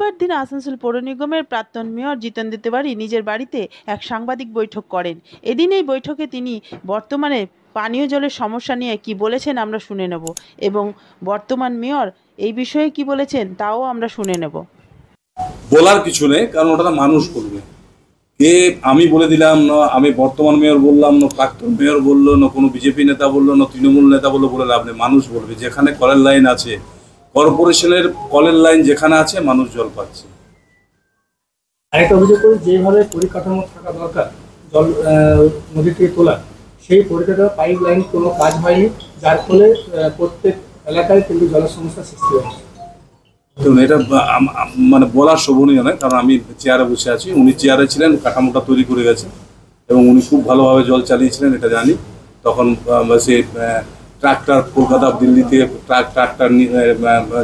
রবিবার দিন আসানসোল পৌর নিগমের প্রাক্তন মেয়র জিতেন্দ্র তিওয়ারি নিজের বাড়িতে এক সাংবাদিক বৈঠক করেন। এদিন এই বৈঠকে তিনি বর্তমানে পানীয় জলের সমস্যা নিয়ে কি বলেছেন আমরা শুনে নেব, এবং বর্তমান মেয়র এই বিষয়ে কি বলেছেন তাও আমরা শুনে নেব। বলার কিছু নেই, কারণ ওটা মানুষ করবে। কে আমি বলে দিলাম না, আমি বর্তমান মেয়র বললাম না, প্রাক্তন মেয়র বললো না, কোনো বিজেপি নেতা বললো না, তৃণমূল নেতা বললো, বলে লাভ নেই। মানুষ বলবে যেখানে কলের লাইন আছে, কর্পোরেশনের কলের লাইন যেখানে আছে, মানুষ জল পাচ্ছে। আরেকটা অভিযোগ করি, যেভাবে পরিকাঠামো থাকা দরকার জল নদী থেকে তোলা, সেই পরিকাঠামো পাইপ লাইন কোনো কাজ হয়নি, যার ফলে প্রত্যেক এলাকায় কিন্তু জলের সমস্যার সৃষ্টি হয়েছে। দেখুন, এটা মানে বলার শোভনীয় নয়, কারণ আমি চেয়ারে বসে আছি, উনি চেয়ারে ছিলেন, কাঠামোটা তৈরি করে গেছেন এবং উনি খুব ভালোভাবে জল চালিয়েছিলেন, এটা জানি। তখন সে ট্রাক্টর কলকাতা দিল্লি থেকে ট্রাক্টর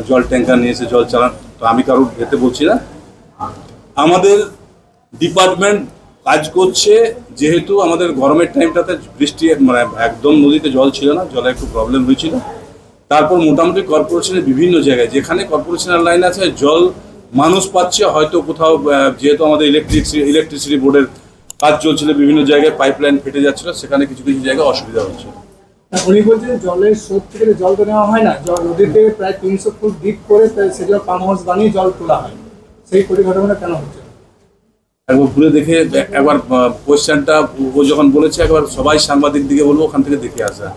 জল ট্যাঙ্কার নিয়ে এসে জল চালান। তো আমি কারোর ভেতে বলছি না, আমাদের ডিপার্টমেন্ট কাজ করছে। যেহেতু আমাদের গরমের টাইমটাতে বৃষ্টি মানে একদম নদীতে জল ছিল না, জলে একটু প্রবলেম হয়েছিল। তারপর মোটামুটি কর্পোরেশনের বিভিন্ন জায়গায় যেখানে কর্পোরেশনের লাইন আছে জল মানুষ পাচ্ছে। হয়তো কোথাও যেহেতু আমাদের ইলেকট্রিসিটি বোর্ডের কাজ চলছিল, বিভিন্ন জায়গায় পাইপ লাইন ফেটে যাচ্ছিল, সেখানে কিছু কিছু জায়গায় অসুবিধা হচ্ছে। উনি বলছেন জলের স্রোত থেকে জল তো নেওয়া হয় না, জল নদীতে প্রায় 300 ফুট ডিপ করে সেটা পাম্প হাউস বানিয়ে জল তোলা হয়। সেই পরিঘটনাটা কেন হচ্ছে? একবার ঘুরে দেখে, একবার কোয়েশ্চেনটা ও যখন বলেছে, একবার সবাই সাংবাদিক দিকে বলবো ওখান থেকে দেখে আসা,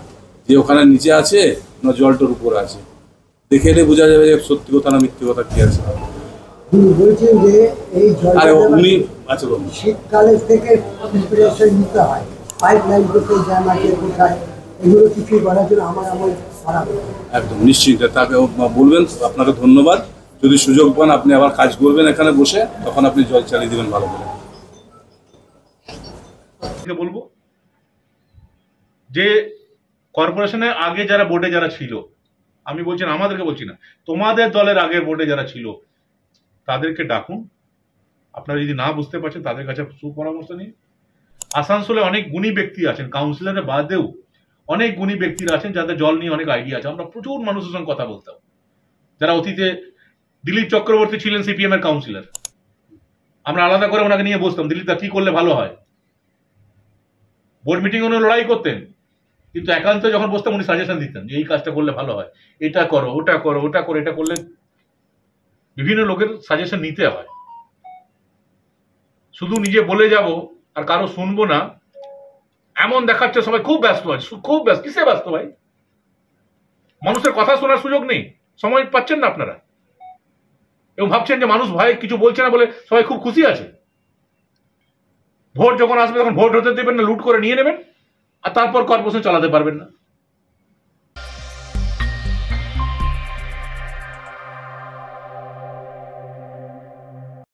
যে ওখানে নিচে আছে না জলটার উপরে আছে। দেখে এলে বোঝা যাবে যে সত্যি কথা না মিথ্যে কথা কি আছে। বলছেন যে এই আরে উনি আচ্ছা বলুন, শীতকালের থেকে প্রিপারেশন নিতে হয়, পাইপ লাইন করতে জ্যাম আছে কোথায়, এগুলো কিছু বলার জন্য আমার খারাপ। একদম নিশ্চিত তাকে বলবেন। আপনাকে ধন্যবাদ। যদি সুযোগ পান আপনি আবার কাজ করবেন এখানে বসে, তখন আপনি জল চালিয়ে দেবেন ভালো করে। বলবো যে কর্পোরেশনের আগে যারা বোর্ডে যারা ছিল, আমি বলছি না, আমাদেরকে বলছি না, তোমাদের দলের আগে বোর্ডে যারা ছিল তাদেরকে ডাকুন। আপনারা যদি না বুঝতে পারছেন তাদের কাছে সুপরামর্শ নিন। আসানসোলে অনেক গুণী ব্যক্তি আছেন, কাউন্সিলরের বাদেও অনেক গুণী ব্যক্তিরা আছেন যাদের জল নিয়ে অনেক আইডিয়া আছে। আমরা প্রচুর মানুষের সঙ্গে কথা বলতাম, যারা অতীতে দিলীপ চক্রবর্তী ছিলেন সিপিএম এর কাউন্সিলর, আমরা আলাদা করে ওনাকে নিয়ে বসতাম, দিলীপ দা কি করলে ভালো হয়। বোর্ড মিটিং উনি লড়াই করতেন, কিন্তু একান্ত যখন বসতাম উনি সাজেশন দিতেন যে এই কাজটা করলে ভালো হয়, এটা করো, ওটা করো, ওটা করো, এটা করলে। বিভিন্ন লোকের সাজেশন নিতে হয়। শুধু নিজে বলে যাব আর কারো শুনবো না এমন দেখাচ্ছে সবাই খুব ব্যস্ত আছে, খুব ব্যস্ত। কিসে ব্যস্ত ভাই? মানুষের কথা শোনার সুযোগ নেই, সময় পাচ্ছেন না আপনারা, এবং ভাবছেন যে মানুষ ভয়ে কিছু বলছে না বলে সবাই খুব খুশি আছে। ভোট যখন আসবে তখন ভোট হতে দেবেন না, লুট করে নিয়ে নেবেন, আর তারপর কর্পোরেশন চালাতে পারবেন না।